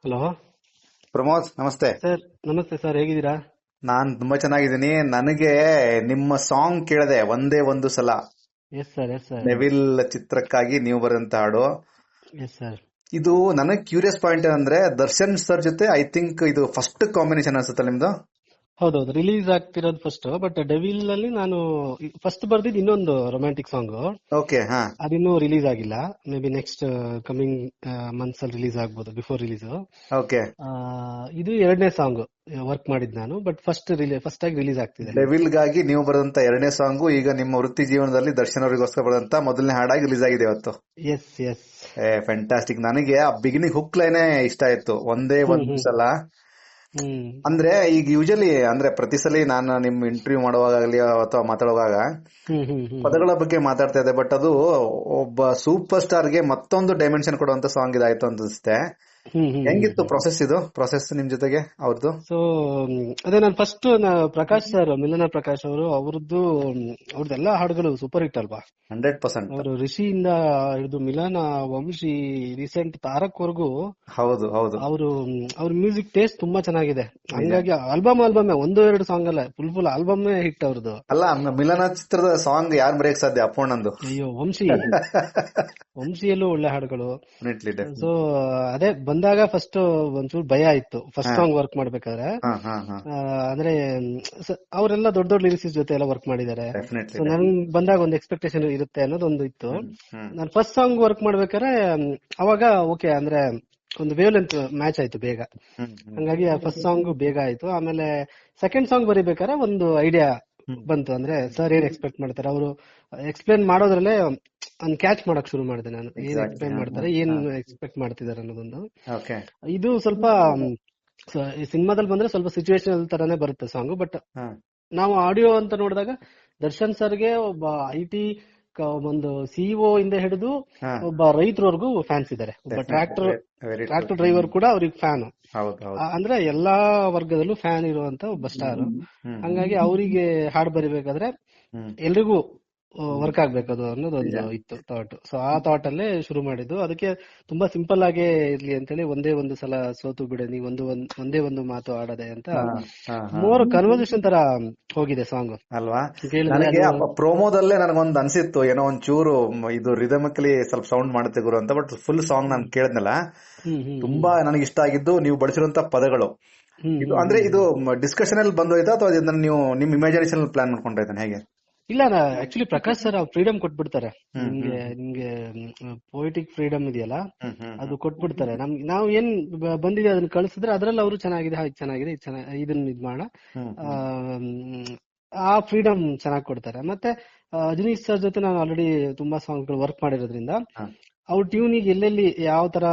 Hello Pramod ನಮಸ್ತೆ. Sir. ನಮಸ್ತೆ sir, ಹೇಗಿದ್ದೀರಾ? ನಾನ್ ತುಂಬಾ ಚೆನ್ನಾಗಿದ್ದೀನಿ. ನನಗೆ ನಿಮ್ಮ ಸಾಂಗ್ ಕೇಳಿದೆ ಒಂದೇ ಒಂದು ಸಲ. Yes sir, yes sir, devil ಚಿತ್ರಕ್ಕಾಗಿ ನೀವು ಬರೆದಂತ ಹಾಡು ಎಸ್ ಸರ್. ಇದು. ನನಗೆ ಕ್ಯೂರಿಯಸ್ ಪಾಯಿಂಟ್ ಏನಂದ್ರೆ ದರ್ಶನ್ ಸರ್ ಜೊತೆ ಐ ಥಿಂಕ್ ಇದು ಫಸ್ಟ್ ಕಾಂಬಿನೇಷನ್ ಅನ್ಸುತ್ತೆ ನಿಮ್ದು. ಹೌದೌದು, ರಿಲೀಸ್ ಆಗ್ತಿರೋದು ಫಸ್ಟ್. ಬಟ್ ಡೆವಿಲ್ ಅಲ್ಲಿ ನಾನು ಫಸ್ಟ್ ಬರ್ದಿದ್ದು ಇನ್ನೊಂದು ರೊಮ್ಯಾಂಟಿಕ್ ಸಾಂಗ್. ಓಕೆ. ಹಾ. ಅದಿನ್ನೂ ರಿಲೀಸ್ ಆಗಿಲ್ಲ. May be next coming months ಅಲ್ಲಿ ರಿಲೀಸ್ ಆಗ್ಬೋದು, ಬಿಫೋರ್ ರಿಲೀಸ್. ಓಕೆ. ಇದು ಎರಡನೇ ಸಾಂಗ್ ವರ್ಕ್ ಮಾಡಿದ್ ನಾನು. ಬಟ್ ಫಸ್ಟ್ ಆಗಿ ರಿಲೀಸ್ ಆಗ್ತಿದೆ. ಡೆವಿಲ್ ಗಾಗಿ ನೀವು ಬರೆದಂತ ಎರಡನೇ ಸಾಂಗು ಈಗ ನಿಮ್ಮ ವೃತ್ತಿ ಜೀವನದಲ್ಲಿ ದರ್ಶನ್ ಅವರಿಗೋಸ್ಕರ ಬರೆದಂತ ಮೊದಲನೇ ಹಾಡಾಗಿ ರಿಲೀಸ್ ಆಗಿದೆ ಇವತ್ತು. Yes yes. ಫ್ಯಾಂಟಾಸ್ಟಿಕ್. ನನಗೆ ಆ ಬಿಗಿನಿಂಗ್ ಹುಕ್ ಲೈನೇ ಇಷ್ಟ ಆಯ್ತು, ಒಂದೇ ಒಂದು ಸಲ. ಹ್ಮ್ ಅಂದ್ರೆ ಈಗ ಯೂಶಲಿ ಅಂದ್ರೆ ಪ್ರತಿ ಸಲ ನಾನು ನಿಮ್ ಇಂಟರ್ವ್ಯೂ ಮಾಡುವಾಗಲಿ ಅಥವಾ ಮಾತಾಡುವಾಗ ಹ್ಮ್ ಹ್ಮ್ ಹ್ಮ್ ಪದಗಳ ಬಗ್ಗೆ ಮಾತಾಡ್ತಾ ಇದ್ದೆ. ಬಟ್ ಅದು ಒಬ್ಬ ಸೂಪರ್ ಸ್ಟಾರ್ಗೆ ಮತ್ತೊಂದು ಡೈಮೆನ್ಷನ್ ಕೊಡುವಂತ ಸಾಂಗ್ ಇದಾಯ್ತು ಅನ್ಸುತ್ತೆ. ಹೆಂಗಿತ್ತು ಪ್ರೊಸೆಸ್ ನಿಮ್ ಜೊತೆಗೆ ಅವ್ರದ್ದು? ಸೊ ಅದೇ ನಾನು ಫಸ್ಟ್ ಪ್ರಕಾಶ್ ಸರ್, ಮಿಲನ ಪ್ರಕಾಶ್ ಅವರು, ಅವ್ರದ್ದೆಲ್ಲ ಹಾಡುಗಳು ಸೂಪರ್ ಹಿಟ್ ಅಲ್ವಾ. 100%. ಅವರು ರಿಷಿಯಿಂದ ಹಿಡಿದು ಮಿಲನ, ವಂಶಿ, ರೀಸೆಂಟ್ ತಾರಕ್ ವರೆಗೂ ಹೌದು ಹೌದು. ಅವ್ರ ಮ್ಯೂಸಿಕ್ ಟೇಸ್ಟ್ ತುಂಬಾ ಚೆನ್ನಾಗಿದೆ. ಹಂಗಾಗಿ ಆಲ್ಬಮ್ ಒಂದು ಎರಡು ಸಾಂಗ್ ಅಲ್ಲ, ಫುಲ್ ಆಲ್ಬಮ್ ಹಿಟ್ ಅವ್ರದ್ದು. ಅಲ್ಲ, ಮಿಲನ ಚಿತ್ರದ ಸಾಂಗ್ ಯಾರು ಬರೆಯಕ್ ಸಾಧ್ಯ? ಅಪ್ಪಣ್ಣಂದು. ಅಯ್ಯೋ, ವಂಶಿಯಲ್ಲೂ ಒಳ್ಳೆ ಹಾಡುಗಳು. ಸೊ ಅದೇ ಬಂದಾಗ ಫಸ್ಟ್ ಒಂಚೂರು ಭಯ ಇತ್ತು ಫಸ್ಟ್ ಸಾಂಗ್ ವರ್ಕ್ ಮಾಡ್ಬೇಕಾದ್ರೆ. ಅಂದ್ರೆ ಅವರೆಲ್ಲ ದೊಡ್ಡ ದೊಡ್ಡ ಲಿರಿಕ್ಸ್ ಜೊತೆ ಎಲ್ಲ ವರ್ಕ್ ಮಾಡಿದ್ದಾರೆ. ಸೊ ನನ್ ಬಂದಾಗ ಒಂದು ಎಕ್ಸ್ಪೆಕ್ಟೇಷನ್ ಇರುತ್ತೆ ಅನ್ನೋದೊಂದು ಇತ್ತು. ನಾನು ಫಸ್ಟ್ ಸಾಂಗ್ ವರ್ಕ್ ಮಾಡ್ಬೇಕಾದ್ರೆ ಅವಾಗ ಓಕೆ ಅಂದ್ರೆ ಒಂದು ವೇವ್ ಲೆಂತ್ ಮ್ಯಾಚ್ ಆಯ್ತು ಬೇಗ. ಹಂಗಾಗಿ ಫಸ್ಟ್ ಸಾಂಗ್ ಬೇಗ ಆಯ್ತು. ಆಮೇಲೆ ಸೆಕೆಂಡ್ ಸಾಂಗ್ ಬರೀಬೇಕಾದ್ರೆ ಒಂದು ಐಡಿಯಾ ಬಂತು. ಅಂದ್ರೆ ಸರ್ ಏನ್ ಎಕ್ಸ್ಪೆಕ್ಟ್ ಮಾಡ್ತಾರೆ, ಅವರು ಎಕ್ಸ್ಪ್ಲೇನ್ ಮಾಡೋದ್ರಲ್ಲೇ ಒಂದು ಕ್ಯಾಚ್ ಮಾಡಕ್ ಶುರು ಮಾಡಿದೆ ನಾನು. ಏನ್ ಎಕ್ಸ್ಪ್ಲೇನ್ ಮಾಡ್ತಾರೆ, ಏನ್ ಎಕ್ಸ್ಪೆಕ್ಟ್ ಮಾಡ್ತಿದ್ದಾರೆ ಅನ್ನೋದೊಂದು. ಇದು ಸ್ವಲ್ಪ ಸಿನಿಮಾದಲ್ಲಿ ಬಂದ್ರೆ ಸ್ವಲ್ಪ ಸಿಚುವೇಶನಲ್ ತರಾನೇ ಬರುತ್ತೆ ಸಾಂಗ್. ಬಟ್ ನಾವು ಆಡಿಯೋ ಅಂತ ನೋಡಿದಾಗ ದರ್ಶನ್ ಸರ್ಗೆ ಒಬ್ಬ IT ಒಂದು ಸಿಇಒ ಇಂದ ಹಿಡಿದು ಒಬ್ಬ ರೈತರವರೆಗೂ ಫ್ಯಾನ್ಸ್ ಇದ್ದಾರೆ. ಒಬ್ಬ ಟ್ರಾಕ್ಟರ್ ಡ್ರೈವರ್ ಕೂಡ ಅವ್ರಿಗೆ ಫ್ಯಾನ್. ಅಂದ್ರೆ ಎಲ್ಲಾ ವರ್ಗದಲ್ಲೂ ಫ್ಯಾನ್ ಇರುವಂತ ಒಬ್ಬ ಸ್ಟಾರ್. ಹಂಗಾಗಿ ಅವರಿಗೆ ಹಾಡು ಬರಿಬೇಕಾದ್ರೆ ಎಲ್ರಿಗೂ ವರ್ಕ್ ಆಗ್ಬೇಕು ಅದು ಅನ್ನೋದೊಂದು ಇತ್ತು ಥಾಟ್. ಸೊ ಆ ಥಾಟ್ ಅಲ್ಲೇ ಶುರು ಮಾಡಿದ್ದು. ಅದಕ್ಕೆ ತುಂಬಾ ಸಿಂಪಲ್ ಆಗೇ ಇರ್ಲಿ ಅಂತೇಳಿ ಒಂದೇ ಒಂದು ಸಲ ಸೋತು ಬಿಡೆ ನೀ ಒಂದೇ ಒಂದು ಮಾತು ಆಡದೆ ಅಂತ ಮೋರ್ ಕನ್ವರ್ಸೇಷನ್ ತರ ಹೋಗಿದೆ ಸಾಂಗ್ ಅಲ್ವಾ. ನನಗೆ ಪ್ರೋಮೋದಲ್ಲೇ ನನಗೊಂದು ಅನ್ಸಿತ್ತು, ಏನೋ ಒಂದ್ ಚೂರು ಇದು ರಿದಮಿಕಲಿ ಸ್ವಲ್ಪ ಸೌಂಡ್ ಮಾಡುತ್ತೆ ಗುರು ಅಂತ. ಬಟ್ ಫುಲ್ ಸಾಂಗ್ ನಾನು ಕೇಳಿದ್ನಲ್ಲ, ತುಂಬಾ ನನಗೆ ಇಷ್ಟ ಆಗಿದ್ದು ನೀವು ಬಳಸಿರುವಂತ ಪದಗಳು. ಇದು ಅಂದ್ರೆ ಇದು ಡಿಸ್ಕಷನ್ ಅಲ್ಲಿ ಬಂದೋಯ್ತಾ ಅಥವಾ ನೀವು ನಿಮ್ ಇಮ್ಯಾಜಿನೇಷನ್ ಪ್ಲಾನ್ ಮಾಡ್ಕೊಂಡಿದ್ದಾನೆ ಹೇಗೆ? ಇಲ್ಲ, ಆಕ್ಚುಲಿ ಪ್ರಕಾಶ್ ಸರ್ ಫ್ರೀಡಮ್ ಕೊಟ್ಬಿಡ್ತಾರೆ ನಿಮ್ಗೆ ಪೊಯಿಟಿಕ್ ಫ್ರೀಡಮ್ ಇದೆಯಲ್ಲ, ಅದು ಕೊಟ್ಬಿಡ್ತಾರೆ. ನಾವು ಏನ್ ಬಂದಿದೆ ಅದನ್ನ ಕಳಿಸಿದ್ರೆ ಅದ್ರಲ್ಲಿ ಅವರು ಚೆನ್ನಾಗಿದೆ ಇದನ್ನ ಇದ್ ಮಾಡೋಣ, ಆ ಫ್ರೀಡಮ್ ಚೆನ್ನಾಗಿ ಕೊಡ್ತಾರೆ. ಮತ್ತೆ ಅಜನೀಶ್ ಸರ್ ಜೊತೆ ನಾನು ಆಲ್ರೆಡಿ ತುಂಬಾ ಸಾಂಗ್ಗಳು ವರ್ಕ್ ಮಾಡಿರೋದ್ರಿಂದ ಅವ್ರ ಟ್ಯೂನಿಗೆ ಎಲ್ಲೆಲ್ಲಿ ಯಾವ ತರ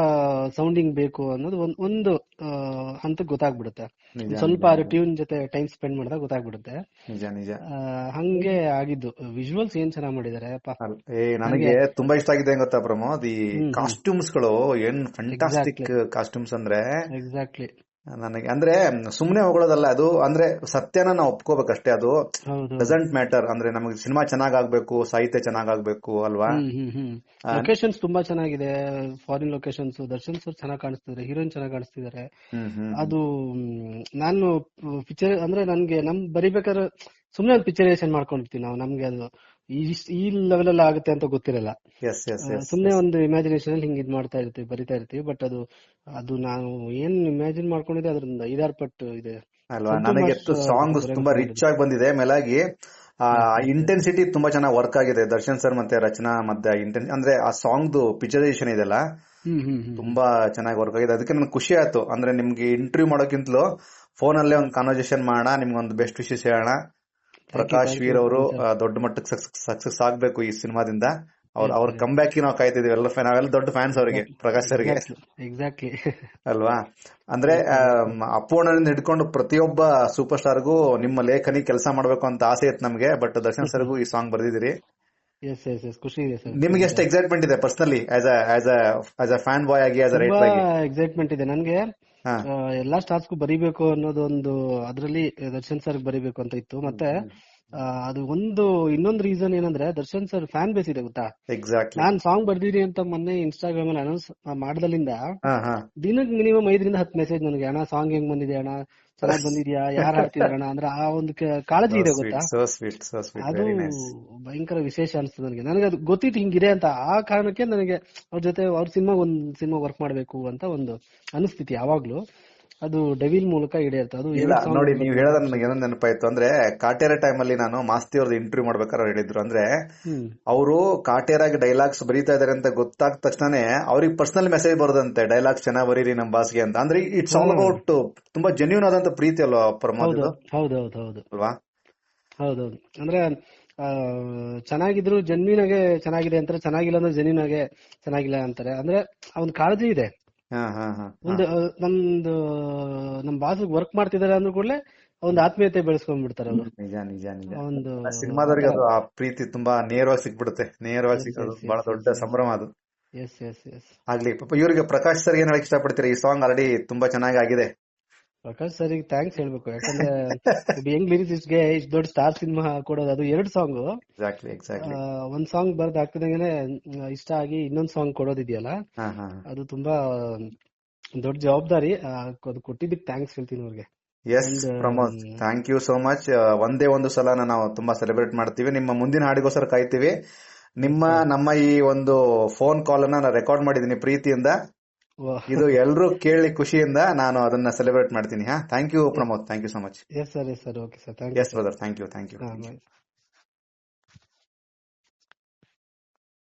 ಸೌಂಡಿಂಗ್ ಬೇಕು ಅನ್ನೋದು ಒಂದು ಹಂತಕ್ಕೆ ಗೊತ್ತಾಗ್ಬಿಡುತ್ತೆ. ಸ್ವಲ್ಪ ಟ್ಯೂನ್ ಜೊತೆ ಟೈಮ್ ಸ್ಪೆಂಡ್ ಮಾಡಿದಾಗ ಗೊತ್ತಾಗ್ಬಿಡುತ್ತೆ. ಹಂಗೆ ಆಗಿದ್ದು. ವಿಜುವಲ್ಸ್ ಏನ್ ಚೆನ್ನಾಗಿ ಮಾಡಿದ್ದಾರೆ. ನನಗೆ ತುಂಬಾ ಇಷ್ಟ ಆಗಿದೆ ಗೊತ್ತಾ ಪ್ರಮೋದ್, ಈ ಕಾಸ್ಟ್ಯೂಮ್ಸ್ ಗಳು ಏನ್ ಫ್ಯಾಂಟಾಸ್ಟಿಕ್ ಕಾಸ್ಟ್ಯೂಮ್ಸ್ ಅಂದ್ರೆ. ಎಕ್ಸಾಕ್ಟ್ಲಿ. ನನಗೆ ಅಂದ್ರೆ ಸುಮ್ನೆ ಹೋಗೋದಲ್ಲ ಅದು, ಅಂದ್ರೆ ಸತ್ಯನ ನಾವು ಒಪ್ಕೋಬೇಕಷ್ಟೇ. ಅದು ಡಸಂಟ್ ಮ್ಯಾಟರ್. ಅಂದ್ರೆ ನಮಗೆ ಸಿನಿಮಾ ಚೆನ್ನಾಗಾಗ್ಬೇಕು, ಸಾಹಿತ್ಯ ಚೆನ್ನಾಗಾಗ್ಬೇಕು ಅಲ್ವಾ. ಲೊಕೇಶನ್ಸ್ ತುಂಬಾ ಚೆನ್ನಾಗಿದೆ, ಫಾರಿನ್ ಲೊಕೇಶನ್ಸ್. ದರ್ಶನ್ ಸರ್ ಚೆನ್ನಾಗಿ ಕಾಣಿಸ್ತಿದ್ದಾರೆ, ಹೀರೋಯಿನ್ ಚೆನ್ನಾಗಿ ಕಾಣಿಸ್ತಿದ್ದಾರೆ. ಅದು ನಾನು ಪಿಕ್ಚರ್ ಅಂದ್ರೆ ನನ್ಗೆ ಬರಿಬೇಕಾದ್ರೆ ಸುಮ್ನೆ ಒಂದು ಪಿಕ್ಚರೈಸೇಷನ್ ಮಾಡ್ಕೊಂಡಿರ್ತೀವಿ ನಾವು. ನಮ್ಗೆ ಅದು ಈ ಲೆವೆಲ್ ಅಲ್ಲಿ ಆಗುತ್ತೆ ಅಂತ ಗೊತ್ತಿರಲ್ಲ. ಸುಮ್ನೆ ಒಂದು ಇಮ್ಯಾಜಿನೇಷನ್ ಅಲ್ಲಿ ಹಿಂಗ್ ಇದ್ ಮಾಡ್ತಾ ಇರ್ತೀವಿ, ಬರಿತಾ ಇರ್ತೀವಿ. ಬಟ್ ಅದು ನಾವು ಏನ್ ಇಮ್ಯಾಜಿನ್ ಮಾಡ್ಕೊಂಡಿದ್ದೆ ಅದ್ರಿಂದ 5-6 ಪಟ್ಟು ಇದೆ ಅಲ್ವಾ. ನನಗೆ ಸಾಂಗ್ ತುಂಬಾ ರಿಚ್ ಆಗಿ ಬಂದಿದೆ. ಮೇಲಾಗಿ ಇಂಟೆನ್ಸಿಟಿ ತುಂಬಾ ಚೆನ್ನಾಗಿ ವರ್ಕ್ ಆಗಿದೆ ದರ್ಶನ್ ಸರ್ ಮತ್ತೆ ರಚನಾ ಮತ್ತೆ ಅಂದ್ರೆ ಆ ಸಾಂಗ್ ಪಿಕ್ಚರೈಸೇಷನ್ ಇದೆಲ್ಲ ತುಂಬಾ ಚೆನ್ನಾಗಿ ವರ್ಕ್ ಆಗಿದೆ. ಅದಕ್ಕೆ ನನ್ಗೆ ಖುಷಿ ಆಯ್ತು. ಅಂದ್ರೆ ನಿಮ್ಗೆ ಇಂಟರ್ವ್ಯೂ ಮಾಡೋಕ್ಕಿಂತಲೂ ಫೋನ್ ಅಲ್ಲೇ ಒಂದು ಕಾನ್ವರ್ಸೇಷನ್ ಮಾಡೋಣ, ನಿಮ್ಗೆ ಒಂದು ಬೆಸ್ಟ್ ವಿಶಸ್ ಹೇಳೋಣ. ಪ್ರಕಾಶ್ ವೀರ್ ಅವರು ದೊಡ್ಡ ಮಟ್ಟಕ್ಕೆ ಸಕ್ಸಸ್ ಆಗ್ಬೇಕು ಈ ಸಿನಿಮಾದಿಂದ. ಅವ್ರ ಕಮ್ ಬ್ಯಾಕ್ ನಾವು ಕಾಯ್ತಿದೀವಿ ನಾವೆಲ್ಲ ದೊಡ್ಡ ಫ್ಯಾನ್ಸ್ ಅವರಿಗೆ, ಪ್ರಕಾಶ್ ಸರ್ಗೆ. ಎಕ್ಸಾಕ್ಟ್ಲಿ ಅಲ್ವಾ. ಅಂದ್ರೆ ಅಪ್ಪುಣ್ಣನಿಂದ ಹಿಡ್ಕೊಂಡು ಪ್ರತಿಯೊಬ್ಬ ಸೂಪರ್ ಸ್ಟಾರ್ಗೂ ನಿಮ್ಮ ಲೇಖನಿ ಕೆಲಸ ಮಾಡ್ಬೇಕು ಅಂತ ಆಸೆ ಇತ್ತು ನಮ್ಗೆ. ಬಟ್ ದರ್ಶನ್ ಸರ್ಗೂ ಈ ಸಾಂಗ್ ಬರ್ದಿದ್ದೀರಿ. ಖುಷಿ ಇದೆ ಸರ್. ನಿಮ್ಗೆ ಎಷ್ಟು ಎಕ್ಸೈಟ್ಮೆಂಟ್ ಇದೆ ಪರ್ಸನಲಿ ಆಸ್ ಅ ಫ್ಯಾನ್ ಬಾಯ್ ಆಗಿ, ಆಸ್ ಅ ರೈಟರ್ ಆಗಿ? ಎಕ್ಸೈಟ್ಮೆಂಟ್ ಇದೆ ನನ್ಗೆ. ಎಲ್ಲಾ ಸ್ಟಾರ್ಸ್ಗೂ ಬರಿಬೇಕು ಅನ್ನೋದೊಂದು, ಅದ್ರಲ್ಲಿ ದರ್ಶನ್ ಸರ್ ಬರಿಬೇಕು ಅಂತ ಇತ್ತು. ಮತ್ತೆ ಅದು ಇನ್ನೊಂದು ರೀಸನ್ ಏನಂದ್ರೆ ದರ್ಶನ್ ಸರ್ ಫ್ಯಾನ್ ಬೇಸ್ ಇದೆ ಗೊತ್ತಾ. ಎಕ್ಸಾಕ್ಟ್ಲಿ. ನಾನ್ ಸಾಂಗ್ ಬರ್ದಿರಿ ಅಂತ ಮೊನ್ನೆ ಇನ್ಸ್ಟಾಗ್ರಾಮ್ ಅಲ್ಲಿ ಅನೌನ್ಸ್ ಮಾಡದಲ್ಲಿಂದ ಹಾ ಹಾ ದಿನಕ್ಕೆ ಮಿನಿಮಮ್ 5 ರಿಂದ 10 ಮೆಸೇಜ್ ನನಗೆ, ಅಣ್ಣ ಸಾಂಗ್ ಹೆಂಗ್ ಬಂದಿದೆ ಅಣ್ಣ, ಚೆನ್ನಾಗ್ ಬಂದಿದ್ಯಾ, ಯಾರು ಹಾಡ್ತಿದಾರಣ ಅಂದ್ರೆ ಆ ಒಂದು ಕಾಳಜಿ ಇದೆ ಗೊತ್ತಾ. ಸೋ ಸ್ವೀಟ್ ಅದು ಭಯಂಕರ ವಿಶೇಷ ಅನ್ಸ್ತದೆ ನನಗೆ ಅದು ಗೊತ್ತಿತ್ತು ಹಿಂಗಿದೆ ಅಂತ. ಆ ಕಾರಣಕ್ಕೆ ನನಗೆ ಅವ್ರ ಜೊತೆ ಅವ್ರ ಸಿನಿಮಾ ವರ್ಕ್ ಮಾಡ್ಬೇಕು ಅಂತ ಒಂದು ಅನಿಸ್ತಿತ್ತು ಯಾವಾಗ್ಲೂ. ಅದು ಡೆವಿಲ್ ಮೂಲಕ ಈಡೇರುತ್ತೆ. ಅದು ಇಲ್ಲ ನೋಡಿ, ನೀವು ಹೇಳೋದ್ ನನಗೆ ಏನೋ ನೆನಪಾಯ್ತು ಅಂದ್ರೆ, ಕಾಟೇರ ಟೈಮ್ ಅಲ್ಲಿ ನಾನು ಮಾಸ್ತಿ ಅವ್ರದ್ದು ಇಂಟರ್ವ್ಯೂ ಮಾಡ್ಬೇಕಾದ್ರೆ ಹೇಳಿದ್ರು ಅಂದ್ರೆ, ಅವರು ಕಾಟೇರಾಗಿ ಡೈಲಾಗ್ಸ್ ಬರೀತಾ ಇದಾರೆ ಅಂತ ಗೊತ್ತಾದ ತಕ್ಷಣ ಅವ್ರಿಗೆ ಪರ್ಸನಲ್ ಮೆಸೇಜ್ ಬರೋದಂತೆ, ಡೈಲಾಗ್ಸ್ ಚೆನ್ನಾಗ್ ಬರೀರಿ ನಮ್ ಬಾಸ್ಗೆ ಅಂತ. ಅಂದ್ರೆ ಇಟ್ಸ್ ಆಲ್ ಅಬೌಟ್ ತುಂಬಾ ಜೆನ್ಯೂನ್ ಆದಂತ ಪ್ರೀತಿ ಅಲ್ವಾ ಪ್ರಮೋದ್? ಹೌದೌದು ಅಲ್ವಾ? ಹೌದೌದು. ಅಂದ್ರೆ ಚೆನ್ನಾಗಿದ್ರು ಜೆನ್ಯೂನ್ ಆಗಿ ಚೆನ್ನಾಗಿದೆ ಅಂತಾರೆ, ಚೆನ್ನಾಗಿಲ್ಲ ಅಂದ್ರೆ ಜೆನ್ಯೂನ್ ಆಗಿ ಚೆನ್ನಾಗಿಲ್ಲ ಅಂತಾರೆ. ಅಂದ್ರೆ ಒಂದು ಕಾಳಜಿ ಇದೆ. ಒಂದು ನಮ್ ಬಾಸ್ ವರ್ಕ್ ಮಾಡ್ತಿದಾರೆ ಅಂದ್ರೂ ಕೂಡಲೇ ಒಂದು ಆತ್ಮೀಯತೆ ಬೆಳೆಸ್ಕೊಂಡ್ಬಿಡ್ತಾರೆ ಅವರು. ನಿಜ ನಿಜ ನಿಜ. ಒಂದು ಸಿನಿಮಾದವರಿಗೆ ಅದು ಆ ಪ್ರೀತಿ ತುಂಬಾ ನೇರವಾಗಿ ಸಿಕ್ಬಿಡುತ್ತೆ. ನೇರವಾಗಿ ಸಿಗೋದು ಬಹಳ ದೊಡ್ಡ ಸಂಭ್ರಮ ಅದು. ಆಗ್ಲಿ ಪಾಪ. ಇವರಿಗೆ ಪ್ರಕಾಶ್ ಸರ್ ಏನ್ ಹೇಳಕ್ ಇಷ್ಟಪಡ್ತೀರಾ? ಈ ಸಾಂಗ್ ಆಲ್ರೆಡಿ ತುಂಬಾ ಚೆನ್ನಾಗಿ ಆಗಿದೆ. ಪ್ರಕಾಶ್ ಸರ್ ಥ್ಯಾಂಕ್ಸ್ ಹೇಳ್ಬೇಕು, ಯಾಕಂದ್ರೆ ಯಂಗ್ ಲಿರಿಸಿಸ್ಟ್ಗೆ ಇಷ್ಟು ದೊಡ್ಡ ಸ್ಟಾರ್ ಸಿನಿಮಾ ಕೊಡೋದು, ಅದು 2 ಸಾಂಗ್. ಒಂದ್ ಸಾಂಗ್ ಬರ್ದ್ ಆಗ್ತಿದಂಗೆ ಇಷ್ಟ ಆಗಿ ಇನ್ನೊಂದ್ ಸಾಂಗ್ ಕೊಡೋದಿದೆಯಲ್ಲ, ಅದು ತುಂಬಾ ದೊಡ್ಡ ಜವಾಬ್ದಾರಿ. ಅದು ಕೊಟ್ಟಿದ್ದಕ್ಕೆ ಥ್ಯಾಂಕ್ಸ್ ಹೇಳ್ತೀನಿ ಅವ್ರಿಗೆ. Yes Pramod, thank you so much. ಒಂದೇ ಒಂದು ಸಲ ನಾವು ತುಂಬಾ ಸೆಲೆಬ್ರೇಟ್ ಮಾಡ್ತೀವಿ. ನಿಮ್ಮ ಮುಂದಿನ ಹಾಡಿಗೋಸ್ಕರ ಕಾಯ್ತೀವಿ. ನಮ್ಮ ಈ ಒಂದು ಫೋನ್ ಕಾಲ್ ಅನ್ನ ನಾನು ರೆಕಾರ್ಡ್ ಮಾಡಿದೀನಿ ಪ್ರೀತಿಯಿಂದ. ಇದು ಎಲ್ಲರೂ ಕೇಳಿ ಖುಷಿಯಿಂದ ನಾನು ಅದನ್ನ ಸೆಲೆಬ್ರೇಟ್ ಮಾಡ್ತೀನಿ. Thank you Pramod, thank you so much. Yes sir, okay sir, yes brother, thank you.